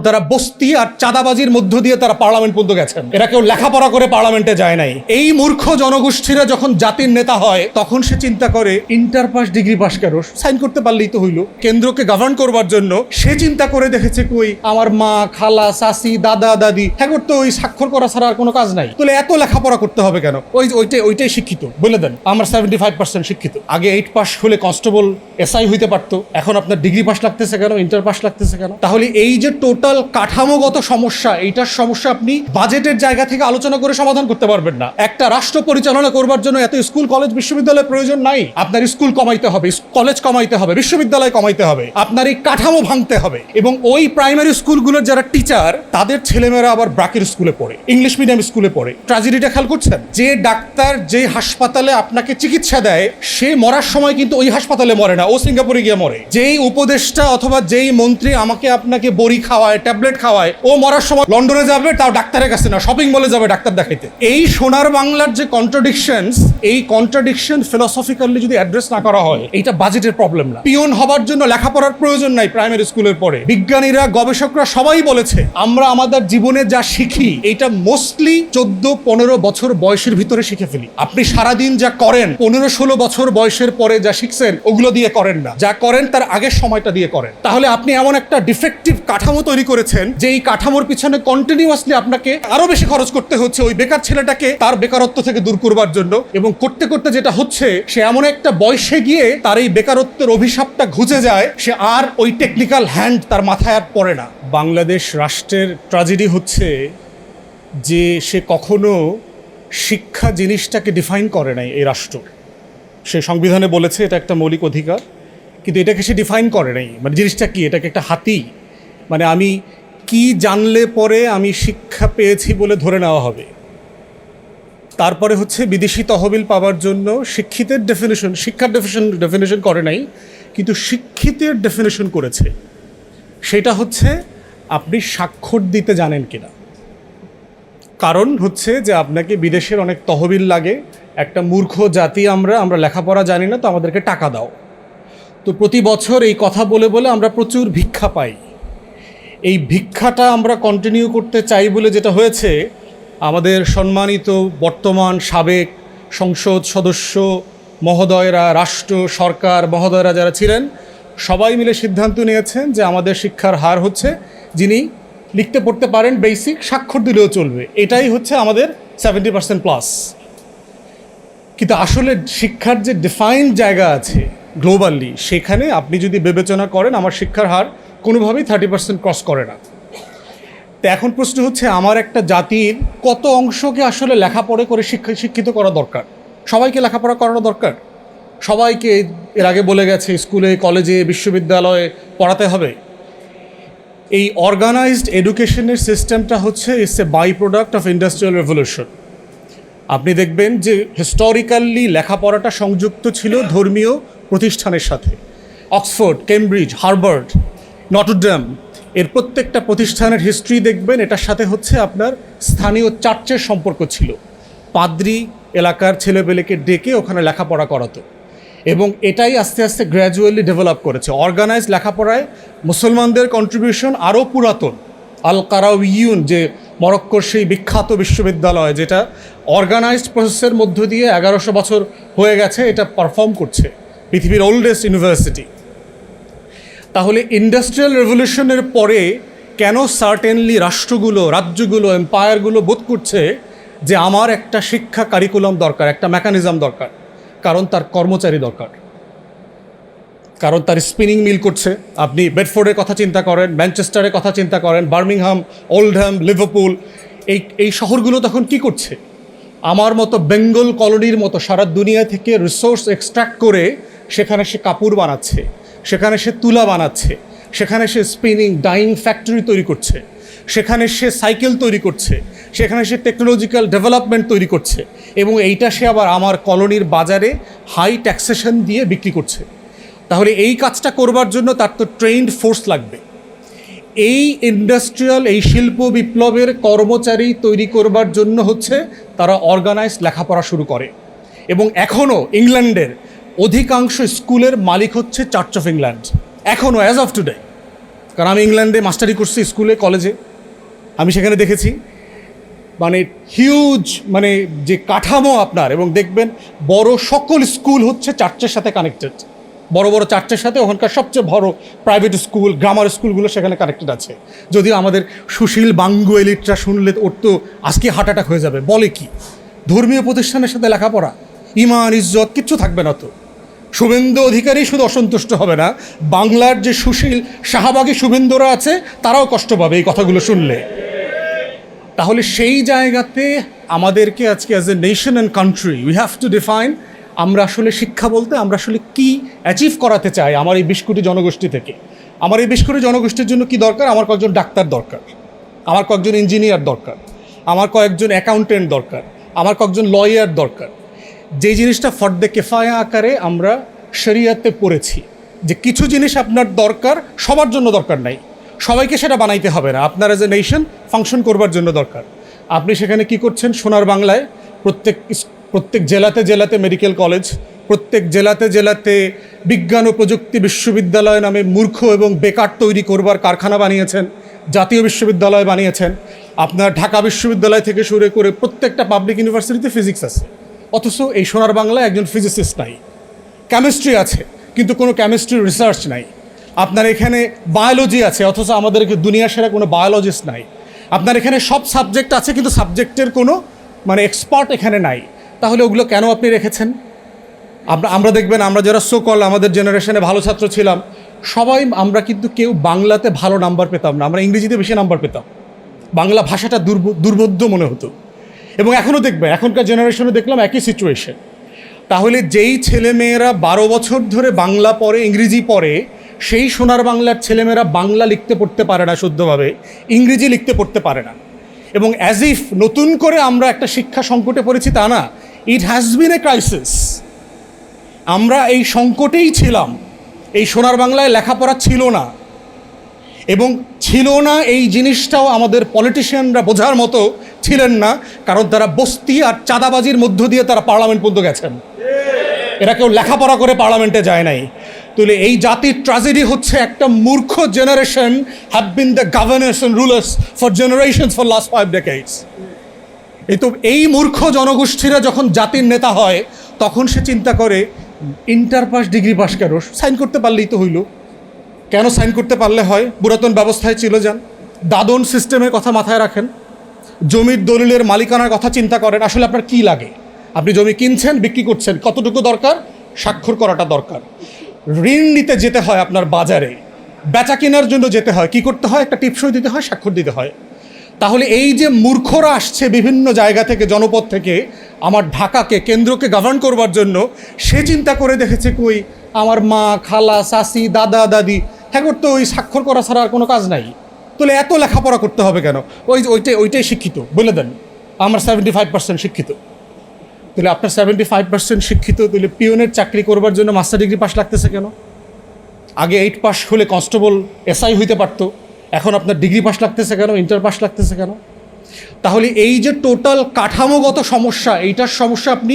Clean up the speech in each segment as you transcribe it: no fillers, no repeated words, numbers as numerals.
তারা বস্তি আর চাঁদাবাজির মধ্য দিয়ে তারা পার্লামেন্ট পর্যন্ত গেছেন। এরা কেউ লেখাপড়া করে পার্লামেন্টে যায় নাই। এই মূর্খ জনগোষ্ঠীরা যখন জাতির নেতা হয় তখন সে চিন্তা করে ইন্টার পাস ডিগ্রি পাস কেন, সাইন করতে পারলেই তো হইল। কেন্দ্রকে গভর্ন করবার জন্য সে চিন্তা করে দেখেছে কই আমার মা খালা চাচি দাদা দাদি হ্যাঁ তো ওই স্বাক্ষর করা ছাড়া আর কোনো কাজ নাই, তাহলে এত লেখাপড়া করতে হবে কেন? ওইটাই শিক্ষিত বলে দেন। আমরা 75% শিক্ষিত। আগে 8 পাস হলে কনস্টেবল এসআই হইতে পারতো, এখন আপনার ডিগ্রি পাস লাগতেছে কেন, ইন্টার পাস লাগতেছে কেন? তাহলে এই যে টোটাল কাঠামোগত সমস্যা, এইটার সমস্যা আপনি বাজেটের জায়গা থেকে আলোচনা করে সমাধান করতে পারবেন না। একটা রাষ্ট্র পরিচালনা করবার জন্য এত স্কুল কলেজ বিশ্ববিদ্যালয়ের প্রয়োজন নাই। আপনার স্কুল কমাইতে হবে, কলেজ কমাইতে হবে, বিশ্ববিদ্যালয় কমাইতে হবে, আপনার এই কাঠামো ভাঙতে হবে। এবং ওই প্রাইমারি স্কুলগুলোর যারা টিচার তাদের ছেলেমেয়েরা আবার ব্রাকের স্কুলে পড়ে, ইংলিশ মিডিয়াম স্কুলে পড়ে। ট্র্যাজেডিটা খেয়াল করছেন? যে ডাক্তার যে হাসপাতালে আপনাকে চিকিৎসা দেয় সে মরার সময় কিন্তু ওই হাসপাতালে মরে না, ও সিঙ্গাপুরে গিয়ে মরে। যেই উপদেষ্টা অথবা যেই মন্ত্রী আমাকে আপনাকে বড়ি খাওয়ায়, ট্যাবলেট খাওয়ায়, ও মরার সময় লন্ডনে যাবে, তাও ডাক্তারের কাছে না, শপিং মলে যাবে ডাক্তার দেখাইতে। এই সোনার বাংলার যে কন্ট্রাডিকশনস, এই কন্ট্রাডিকশন ফিলোসফিক্যালি যদি অ্যাড্রেস না করা হয়, এইটা বাজেটের প্রবলেম না। পিয়ন হবার জন্য লেখাপড়ার প্রয়োজন নাই প্রাইমারি স্কুলের পরে। বিজ্ঞানীরা গবেষকরা সবাই বলেছে আমরা আমাদের জীবনে যা শিখি এইটা মোস্টলি 14-15 বছর বয়সের ভিতরে শিখে ফেলি। আপনি সারাদিন যা করেন 15-16 বছর বয়সের পরে যা শিখছেন ওগুলো দিয়ে করেন না, যা করেন তার আগের সময়টা দিয়ে করেন। তাহলে আপনি এমন একটা ডিফেক্টিভ কাঠামো তৈরি করেছেন যে এই কাঠামোর পিছনে কন্টিনিউয়াসলি আপনাকে আরো বেশি খরচ করতে হচ্ছে ওই বেকার ছেলেটাকে তার বেকারত্ব থেকে দূর করবার জন্য। এবং করতে করতে যেটা হচ্ছে, সে এমন একটা বয়সে গিয়ে তার এই বেকারত্বের অভিশাপটা ঘুচে যায়, সে আর ওই টেকনিক্যাল হ্যান্ড তার মাথায় আর পড়ে না। বাংলাদেশ রাষ্ট্রের ট্র্যাজেডি হচ্ছে যে সে কখনো শিক্ষা জিনিসটাকে ডিফাইন করে নাই। এই রাষ্ট্র সে সংবিধানে বলেছে এটা একটা মৌলিক অধিকার, কিন্তু এটাকে সে ডিফাইন করে নাই। মানে জিনিসটা কি, এটাকে একটা হাতি, মানে আমি কি জানলে পরে আমি শিক্ষা পেয়েছি বলে ধরে নেওয়া হবে। তারপরে হচ্ছে বিদেশি তহবিল পাওয়ার জন্য শিক্ষিতের ডেফিনেশন, শিক্ষার ডেফিনেশন করে নাই, কিন্তু শিক্ষিতের ডেফিনেশন করেছে। সেটা হচ্ছে আপনি স্বাক্ষর দিতে জানেন কিনা। কারণ হচ্ছে যে আপনাকে বিদেশের অনেক তহবিল লাগে, একটা মূর্খ জাতি আমরা লেখাপড়া জানি না, তো আমাদেরকে টাকা দাও। তো প্রতি বছর এই কথা বলে বলে আমরা প্রচুর ভিক্ষা পাই। এই ভিক্ষাটা আমরা কন্টিনিউ করতে চাই বলে যেটা হয়েছে, আমাদের সম্মানিত বর্তমান সাবেক সংসদ সদস্য মহোদয়রা, রাষ্ট্র সরকার মহোদয়রা যারা ছিলেন, সবাই মিলে সিদ্ধান্ত নিয়েছেন যে আমাদের শিক্ষার হার হচ্ছে যিনি লিখতে পড়তে পারেন বেসিক, স্বাক্ষর দিলেও চলবে, এটাই হচ্ছে আমাদের 70%+। কিন্তু আসলে শিক্ষার যে ডিফাইন্ড জায়গা আছে গ্লোবালি, সেখানে আপনি যদি বিবেচনা করেন আমার শিক্ষার হার কোনোভাবেই 30% ক্রস করে না। তো এখন প্রশ্ন হচ্ছে আমার একটা জাতির কত অংশকে আসলে লেখাপড়া করে শিক্ষিত করা দরকার? সবাইকে লেখাপড়া করানো দরকার? সবাইকে এর আগে বলে গেছে স্কুলে কলেজে বিশ্ববিদ্যালয়ে পড়াতে হবে? এই অর্গানাইজড এডুকেশনের সিস্টেমটা হচ্ছে it's a by product of industrial revolution. আপনি দেখবেন যে হিস্টোরিক্যালি লেখাপড়াটা সংযুক্ত ছিল ধর্মীয় প্রতিষ্ঠানের সাথে। অক্সফোর্ড, কেমব্রিজ, হার্ভার্ড, নটরডেম, এর প্রত্যেকটা প্রতিষ্ঠানের হিস্ট্রি দেখবেন এটার সাথে হচ্ছে আপনার স্থানীয় চার্চের সম্পর্ক ছিল। পাদ্রি এলাকার ছেলেপেলেকে ডেকে ওখানে লেখাপড়া করাতো, এবং এটাই আস্তে আস্তে গ্র্যাজুয়ালি ডেভেলপ করেছে। অর্গানাইজ লেখাপড়ায় মুসলমানদের কন্ট্রিবিউশন আরও পুরাতন। আল কারাউইয়ুন, যে মরক্কোর সেই বিখ্যাত বিশ্ববিদ্যালয় যেটা অর্গানাইজড প্রসেসের মধ্য দিয়ে 1100 বছর হয়ে গেছে, এটা পারফর্ম করছে, পৃথিবীর ওল্ডেস্ট ইউনিভার্সিটি। তাহলে ইন্ডাস্ট্রিয়াল রেভলিউশনের পরে কেন সার্টেনলি রাষ্ট্রগুলো, রাজ্যগুলো, এম্পায়ারগুলো বোধ করছে যে আমার একটা শিক্ষা কারিকুলাম দরকার, একটা মেকানিজম দরকার? কারণ তার কর্মচারী দরকার, কারণ তার স্পিনিং মিল করছে। আপনি বেডফোর্ডের কথা চিন্তা করেন, ম্যানচেস্টারের কথা চিন্তা করেন, বার্মিংহাম, ওল্ডহ্যাম, লিভারপুল, এই শহরগুলো তখন কি করছে? আমার মতো বেঙ্গল কলোনির মতো সারা দুনিয়া থেকে রিসোর্স এক্সট্র্যাক্ট করে সেখানে সে কাপড় বানাচ্ছে, সেখানে সে তুলা বানাচ্ছে, সেখানে সে স্পিনিং ডাইং ফ্যাক্টরি তৈরি করছে, সেখানে সে সাইকেল তৈরি করছে, সেখানে সে টেকনোলজিক্যাল ডেভেলপমেন্ট তৈরি করছে, এবং এইটা সে আবার আমার কলোনির বাজারে হাই ট্যাক্সেশন দিয়ে বিক্রি করছে। তাহলে এই কাজটা করবার জন্য তার তো ট্রেইনড ফোর্স লাগবে। এই ইন্ডাস্ট্রিয়াল, এই শিল্প বিপ্লবের কর্মচারী তৈরি করবার জন্য হচ্ছে তারা অর্গানাইজ লেখাপড়া শুরু করে। এবং এখনও ইংল্যান্ডের অধিকাংশ স্কুলের মালিক হচ্ছে চার্চ অফ ইংল্যান্ড, এখনও অ্যাজ অফ টুডে। কারণ আমি ইংল্যান্ডে মাস্টারি করছি, স্কুলে কলেজে, আমি সেখানে দেখেছি মানে হিউজ মানে যে কাঠামো আপনার, এবং দেখবেন বড় সকল স্কুল হচ্ছে চার্চের সাথে কানেক্টেড, বড় বড় চার্চের সাথে ওখানকার সবচেয়ে বড় প্রাইভেট স্কুল, গ্রামার স্কুলগুলো সেখানে কানেক্টেড আছে। যদিও আমাদের সুশীল বাঙ্গু এলিটরা শুনলে ওর তো আজকে হার্ট অ্যাটাক হয়ে যাবে, বলে কি ধর্মীয় প্রতিষ্ঠানের সাথে লেখাপড়া, ইমান ইজ্জত কিচ্ছু থাকবে না। তো শুভেন্দু অধিকারী শুধু অসন্তুষ্ট হবে না, বাংলার যে সুশীল শাহবাগী শুভেন্দুরা আছে তারাও কষ্ট পাবে এই কথাগুলো শুনলে। তাহলে সেই জায়গাতে আমাদেরকে আজকে as a nation and country we have to define আমরা আসলে শিক্ষা বলতে আমরা আসলে কি অ্যাচিভ করাতে চাই আমার এই 20 কোটি জনগোষ্ঠী থেকে। আমার এই 20 কোটি জনগোষ্ঠীর জন্য কি দরকার? আমার কয়েকজন ডাক্তার দরকার, আমার কয়েকজন ইঞ্জিনিয়ার দরকার, আমার কয়েকজন অ্যাকাউন্টেন্ট দরকার, আমার কয়েকজন লয়ার দরকার। যে জিনিসটা ফর্দে কেফায়া আকারে আমরা শরিয়াতে পড়েছি যে কিছু জিনিস আপনার দরকার, সবার জন্য দরকার নাই, সবাইকে সেটা বানাইতে হবে না, আপনার এজ এ নেশন ফাংশন করবার জন্য দরকার। আপনি সেখানে কি করছেন? সোনার বাংলায় প্রত্যেক জেলাতে জেলাতে মেডিকেল কলেজ, প্রত্যেক জেলাতে জেলাতে বিজ্ঞান ও প্রযুক্তি বিশ্ববিদ্যালয় নামে মূর্খ এবং বেকার তৈরি করবার কারখানা বানিয়েছেন, জাতীয় বিশ্ববিদ্যালয় বানিয়েছেন। আপনার ঢাকা বিশ্ববিদ্যালয় থেকে শুরু করে প্রত্যেকটা পাবলিক ইউনিভার্সিটিতে ফিজিক্স আছে, অথচ এই সোনার বাংলায় একজন ফিজিসিস্ট নাই। কেমিস্ট্রি আছে কিন্তু কোনো কেমিস্ট্রি রিসার্চ নাই। আপনার এখানে বায়োলজি আছে অথচ আমাদের দুনিয়া সেরা কোনো বায়োলজিস্ট নাই। আপনার এখানে সব সাবজেক্ট আছে কিন্তু সাবজেক্টের কোনো মানে এক্সপার্ট এখানে নাই। তাহলে ওগুলো কেন আপনি রেখেছেন? আমরা দেখবেন আমরা যারা সোকল আমাদের জেনারেশনে ভালো ছাত্র ছিলাম সবাই আমরা কিন্তু কেউ বাংলাতে ভালো নাম্বার পেতাম না, আমরা ইংরেজিতে বেশি নাম্বার পেতাম। বাংলা ভাষাটা দুর্বোধ্য মনে হতো। এবং এখনও দেখবে এখনকার জেনারেশনে দেখলাম একই সিচুয়েশন। তাহলে যেই ছেলেমেয়েরা 12 বছর ধরে বাংলা পড়ে, ইংরেজি পড়ে, সেই সোনার বাংলার ছেলেমেয়েরা বাংলা লিখতে পড়তে পারে না শুদ্ধভাবে, ইংরেজি লিখতে পড়তে পারে না। এবং অ্যাজ ইফ নতুন করে আমরা একটা শিক্ষা সংকটে পড়েছি তা না, it has been A crisis. আমরা এই সংকটেই ছিলাম, এই সোনার বাংলায় লেখাপড়া ছিল না, এবং ছিল না এই জিনিসটাও আমাদের পলিটিশিয়ানরা বোঝার মতো ছিলেন না, কারণ তারা বস্তি আর চাঁদাবাজির মধ্য দিয়ে তারা পার্লামেন্ট পর্যন্ত গেছেন। এরা কেউ লেখাপড়া করে পার্লামেন্টে যায় নাই। তাহলে এই জাতির ট্র্যাজেডি হচ্ছে একটা মূর্খ generation have been the governors and rulers for generations for last 5 decades। এই মূর্খ জনগোষ্ঠীরা যখন জাতির নেতা হয় তখন সে চিন্তা করে ইন্টার পাস ডিগ্রি পাস কেন, সাইন করতে পারলেই তো হইল। কেন সাইন করতে পারলে হয়? পুরাতন ব্যবস্থায় ছিল যান, দাদন সিস্টেমের কথা মাথায় রাখেন, জমির দলিলের মালিকানার কথা চিন্তা করেন। আসলে আপনার কি লাগে? আপনি জমি কিনছেন, বিক্রি করছেন, কতটুকু দরকার? স্বাক্ষর করাটা দরকার। ঋণ নিতে যেতে হয় আপনার বাজারে, বেচা কেনার জন্য যেতে হয়, কি করতে হয়? একটা টিপসই দিতে হয়, স্বাক্ষর দিতে হয়। তাহলে এই যে মূর্খরা আসছে বিভিন্ন জায়গা থেকে, জনপদ থেকে আমার ঢাকাকে কেন্দ্রকে গভর্ন করবার জন্য, সে চিন্তা করে দেখেছে কই আমার মা, খালা, চাচি, দাদা, দাদি, হ্যাঁ করতো ওই স্বাক্ষর করা ছাড়া আর কোনো কাজ নাই। তাহলে এত লেখাপড়া করতে হবে কেন? ওইটাই শিক্ষিত বলে দেন, আমরা 75% শিক্ষিত। তাহলে আপনার 75% শিক্ষিত, তাহলে পিওনের চাকরি করবার জন্য মাস্টার ডিগ্রি পাস লাগতেছে কেন? আগে 8 পাস হলে কনস্টেবল এসআই হইতে পারতো, এখন আপনার ডিগ্রি পাস লাগতেছে কেন, ইন্টার পাস লাগতেছে কেন? তাহলে এই যে টোটাল কাঠামোগত সমস্যা, এইটার সমস্যা আপনি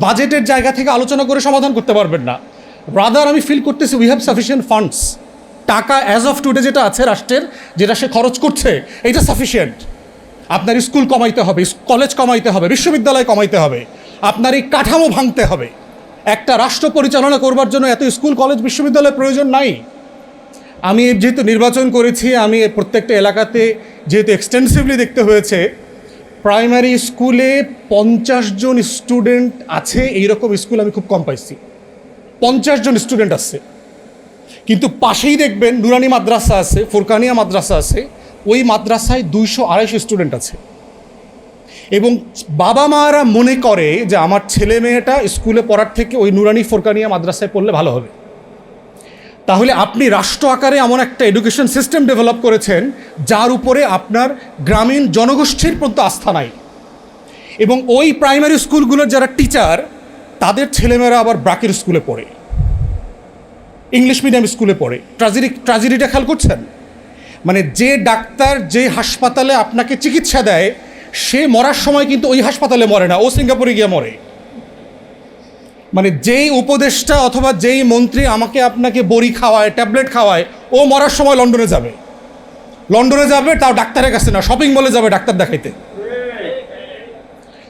বাজেটের জায়গা থেকে আলোচনা করে সমাধান করতে পারবেন না। রাদার আমি ফিল করতেছি উই হ্যাভ সাফিসিয়েন্ট ফান্ডস। টাকা অ্যাজ অফ টুডে যেটা আছে রাষ্ট্রের, যেটা সে খরচ করছে, এইটা সাফিসিয়েন্ট। আপনার স্কুল কমাইতে হবে, কলেজ কমাইতে হবে, বিশ্ববিদ্যালয় কমাইতে হবে, আপনার এই কাঠামো ভাঙতে হবে। একটা রাষ্ট্র পরিচালনা করবার জন্য এত স্কুল কলেজ বিশ্ববিদ্যালয়ের প্রয়োজন নাই। আমি যেহেতু নির্বাচন করেছি, আমি প্রত্যেকটা এলাকাতে যেহেতু এক্সটেন্সিভলি দেখতে হয়েছে, প্রাইমারি স্কুলে 50 জন স্টুডেন্ট আছে এইরকম স্কুল আমি খুব কম পাইছি। 50 জন স্টুডেন্ট আছে, কিন্তু পাশেই দেখবেন নুরানি মাদ্রাসা আছে, ফুরকানিয়া মাদ্রাসা আছে, ওই মাদ্রাসায় 200-250 স্টুডেন্ট আছে। এবং বাবা মারা মনে করে যে আমার ছেলে মেয়েটা স্কুলে পড়ার থেকে ওই নুরানি ফুরকানিয়া মাদ্রাসায় পড়লে ভালো হবে। তাহলে আপনি রাষ্ট্র আকারে এমন একটা এডুকেশন সিস্টেম ডেভেলপ করেছেন যার উপরে আপনার গ্রামীণ জনগোষ্ঠীর প্রতি আস্থা নাই। এবং ওই প্রাইমারি স্কুলগুলোর যারা টিচার, তাদের ছেলেমেয়েরা আবার ব্রাকের স্কুলে পড়ে, ইংলিশ মিডিয়াম স্কুলে পড়ে। ট্র্যাজেডিটা খেয়াল করছেন? মানে যে ডাক্তার যে হাসপাতালে আপনাকে চিকিৎসা দেয়, সে মরার সময় কিন্তু ওই হাসপাতালে মরে না, ও সিঙ্গাপুরে গিয়ে মরে। মানে যেই উপদেষ্টা অথবা যেই মন্ত্রী আমাকে আপনাকে বড়ি খাওয়ায়, ট্যাবলেট খাওয়ায়, ও মরার সময় লন্ডনে যাবে। লন্ডনে যাবে তাও ডাক্তারের কাছে না, শপিং মলে যাবে ডাক্তার দেখাইতে।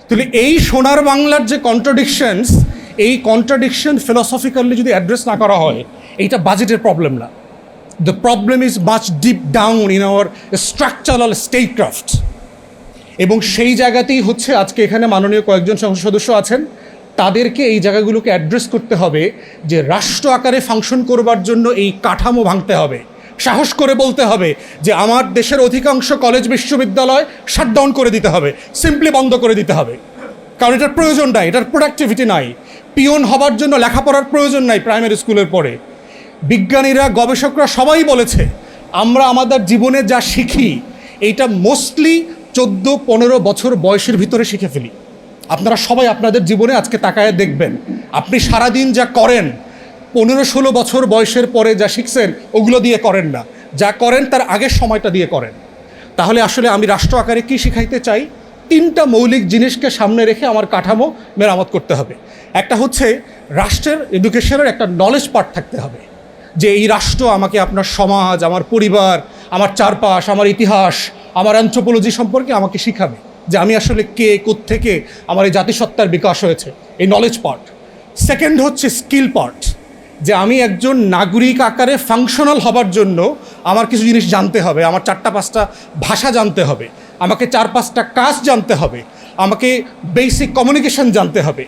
তাহলে এই সোনার বাংলার যে কন্ট্রাডিকশনস, এই কন্ট্রাডিকশন ফিলসফিক্যালি যদি অ্যাড্রেস না করা হয়, এইটা বাজেটের প্রবলেম না। The problem is much deep down in our structural statecraft. এবং সেই জায়গাতেই হচ্ছে আজকে এখানে মাননীয় কয়েকজন সংসদ সদস্য আছেন, তাদেরকে এই জায়গাগুলোকে অ্যাড্রেস করতে হবে যে রাষ্ট্র আকারে ফাংশন করবার জন্য এই কাঠামো ভাঙতে হবে। সাহস করে বলতে হবে যে আমার দেশের অধিকাংশ কলেজ বিশ্ববিদ্যালয় শাটডাউন করে দিতে হবে, সিম্পলি বন্ধ করে দিতে হবে, কারণ এটার প্রয়োজন নাই, এটার প্রোডাক্টিভিটি নাই। পিয়ন হবার জন্য লেখাপড়ার প্রয়োজন নাই প্রাইমারি স্কুলের পরে। বিজ্ঞানীরা, গবেষকরা সবাই বলেছে আমরা আমাদের জীবনে যা শিখি এইটা মোস্টলি 14-15 বছর বয়সের ভিতরে শিখে ফেলি। আপনারা সবাই আপনাদের জীবনে আজকে তাকায় দেখবেন, আপনি সারাদিন যা করেন 15-16 বছর বয়সের পরে যা শিখছেন ওগুলো দিয়ে করেন না, যা করেন তার আগের সময়টা দিয়ে করেন। তাহলে আসলে আমি রাষ্ট্র আকারে কী শিখাইতে চাই? 3টা মৌলিক জিনিসকে সামনে রেখে আমার কাঠামো মেরামত করতে হবে। একটা হচ্ছে রাষ্ট্রের এডুকেশনের একটা নলেজ পার্ট থাকতে হবে, যে এই রাষ্ট্র আমাকে আপনার সমাজ, আমার পরিবার, আমার চারপাশ, আমার ইতিহাস, আমার অ্যানথ্রোপোলজি সম্পর্কে আমাকে শিখাবে, যে আমি আসলে কে, কোত্থেকে আমার এই জাতিসত্তার বিকাশ হয়েছে, এই নলেজ পার্ট। সেকেন্ড হচ্ছে স্কিল পার্ট, যে আমি একজন নাগরিক আকারে ফাংশনাল হবার জন্য আমার কিছু জিনিস জানতে হবে, আমার 4-5টা ভাষা জানতে হবে, আমাকে 4-5টা কাজ জানতে হবে, আমাকে বেসিক কমিউনিকেশন জানতে হবে।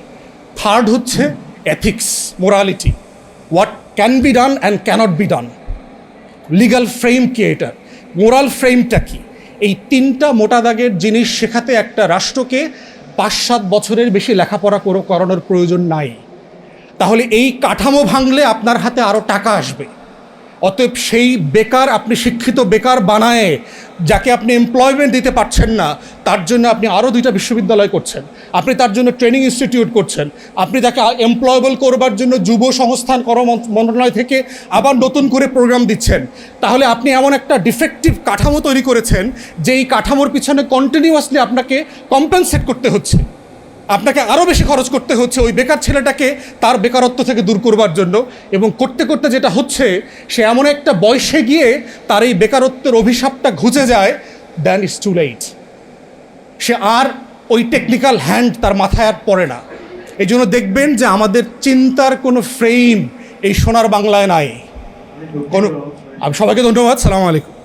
থার্ড হচ্ছে ethics, morality, what can be done and cannot be done, legal frame কি, এটার মোরাল ফ্রেমটা কি। এই 3টা মোটা দাগের জিনিস শেখাতে একটা রাষ্ট্রকে 5-7 বছরের বেশি লেখাপড়া করানোর প্রয়োজন নাই। তাহলে এই কাঠামো ভাঙলে আপনার হাতে আরও টাকা আসবে। অতএব সেই বেকার, আপনি শিক্ষিত বেকার বানায় যাকে আপনি এমপ্লয়মেন্ট দিতে পারছেন না, তার জন্য আপনি আরও 2টা বিশ্ববিদ্যালয় করছেন, আপনি তার জন্য ট্রেনিং ইনস্টিটিউট করছেন, আপনি তাকে এমপ্লয়েবল করবার জন্য যুব সংস্থান মন্ত্রণালয় থেকে আবার নতুন করে প্রোগ্রাম দিচ্ছেন। তাহলে আপনি এমন একটা ডিফেক্টিভ কাঠামো তৈরি করেছেন যে এই কাঠামোর পিছনে কন্টিনিউয়াসলি আপনাকে কম্পেনসেট করতে হচ্ছে, আপনাকে আরও বেশি খরচ করতে হচ্ছে ওই বেকার ছেলেটাকে তার বেকারত্ব থেকে দূর করবার জন্য। এবং করতে করতে যেটা হচ্ছে, সে এমন একটা বয়সে গিয়ে তার এই বেকারত্বের অভিশাপটা ঘুচে যায়, দেন ইটস টু লেট। সে আর ওই টেকনিক্যাল হ্যান্ড তার মাথায় আর পড়ে না। এই জন্য দেখবেন যে আমাদের চিন্তার কোনো ফ্রেম এই সোনার বাংলায় নাই কোনো। সবাইকে ধন্যবাদ। সালামু আলাইকুম।